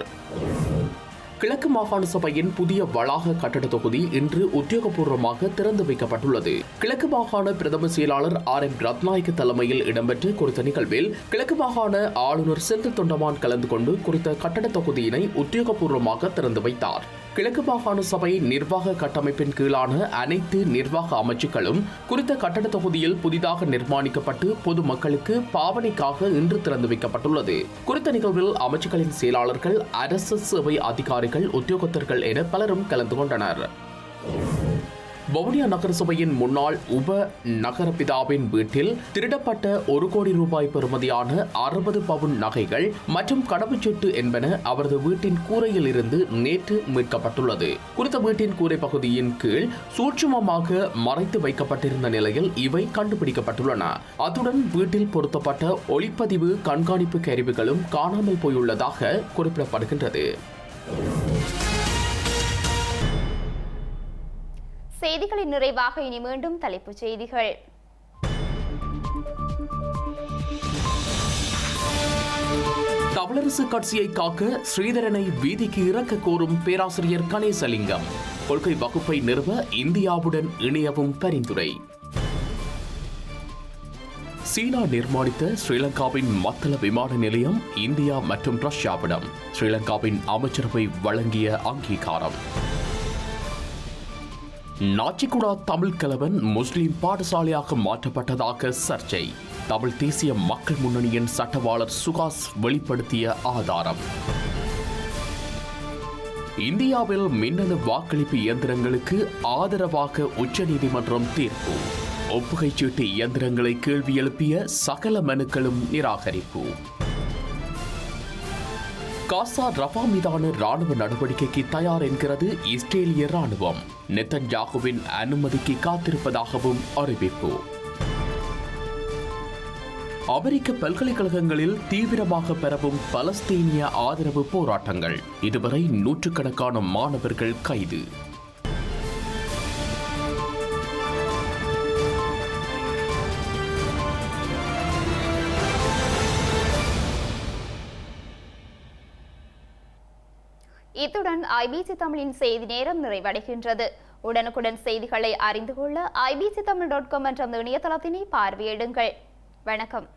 கிழக்கு மாகாண சபையின் புதிய வளாக கட்டட தொகுதி இன்று உத்தியோகபூர்வமாக திறந்து வைக்கப்பட்டுள்ளது. கிழக்கு மாகாண பிரதம செயலாளர் RM ரத்நாயக்க தலைமையில் இடம்பெற்ற குறித்த நிகழ்வில் கிழக்கு மாகாண ஆளுநர் செந்தில் தொண்டமான் கலந்து கொண்டு குறித்த கட்டட தொகுதியினை உத்தியோகபூர்வமாக திறந்து வைத்தார். கிழக்கு மாகாண சபை நிர்வாக கட்டமைப்பின் கீழான அனைத்து நிர்வாக அமைச்சுக்களும் குறித்த கட்டட தொகுதியில் புதிதாக நிர்மாணிக்கப்பட்டு பொதுமக்களுக்கு பாவனைக்காக இன்று திறந்து வைக்கப்பட்டுள்ளது. குறித்த நிகழ்வில் அமைச்சுக்களின் செயலாளர்கள், அரசு சேவை அதிகாரிகள், உத்தியோகத்தர்கள் என பலரும் கலந்து கொண்டனர். வவுனியா நகர சபையின் முன்னாள் உப நகரபிதாவின் வீட்டில் திருடப்பட்ட 1 கோடி ரூபாய் பெறுமதியான 60 பவுன் நகைகள் மற்றும் கடவுச்சீட்டு என்பன அவரது வீட்டின் கூரையில் இருந்து நேற்று மீட்கப்பட்டுள்ளது. குறித்த வீட்டின் கூரை பகுதியின் கீழ் சூட்சுமமாக மறைத்து வைக்கப்பட்டிருந்த நிலையில் இவை கண்டுபிடிக்கப்பட்டுள்ளன. அத்துடன் வீட்டில் பொருத்தப்பட்ட ஒளிப்பதிவு கண்காணிப்பு கருவிகளும் காணாமல் போயுள்ளதாக குறிப்பிடப்படுகின்றது. செய்திகளின் நிறைவாக இனி மீண்டும் தலைப்புச் செய்திகள். தமிழரசு கட்சியை காக்க ஸ்ரீதரனை வீதிக்கு இறக்க கோரும் பேராசிரியர் கணேசலிங்கம். கொள்கை வகுப்பை நிறுவ இந்தியாவுடன் இணையவும் பரிந்துரை. சீனா நிர்மாணித்த ஸ்ரீலங்காவின் மத்தள விமான நிலையம் இந்தியா மற்றும் ரஷ்யாவிடம் ஸ்ரீலங்காவின் அமைச்சரவை வழங்கிய அங்கீகாரம். நாச்சிக்குடா தமிழ் கலவன் முஸ்லிம் பாடசாலையாக மாற்றப்பட்டதாக சர்ச்சை. தமிழ் தேசிய மக்கள் முன்னணியின் சட்டவாளர் சுகாஸ் வெளிப்படுத்திய ஆதாரம். இந்தியாவில் மின்னணு வாக்களிப்பு இயந்திரங்களுக்கு ஆதரவாக உச்சநீதிமன்றம் தீர்ப்பு. ஒப்புகைச் சீட்டு இயந்திரங்களை கேள்வி எழுப்பிய சகல மனுக்களும் நிராகரிப்பு. காசா ரஃபா மீதான ராணுவ நடவடிக்கைக்கு தயார் என்கிறது இஸ்ரேலிய ராணுவம். நெத்தன்யாகுவின் அனுமதிக்கு காத்திருப்பதாகவும் அறிவிப்பு. அமெரிக்க பல்கலைக்கழகங்களில் தீவிரமாக பரவும் பலஸ்தீனிய ஆதரவு போராட்டங்கள். இதுவரை நூற்றுக்கணக்கான மாணவர்கள் கைது. இத்துடன் IBC தமிழின் செய்தி நேரம் நிறைவடைகின்றது. உடனுக்குடன் செய்திகளை அறிந்து கொள்ள IBCTamil.com என்ற இணையதளத்தினை பார்வையிடுங்கள். வணக்கம்.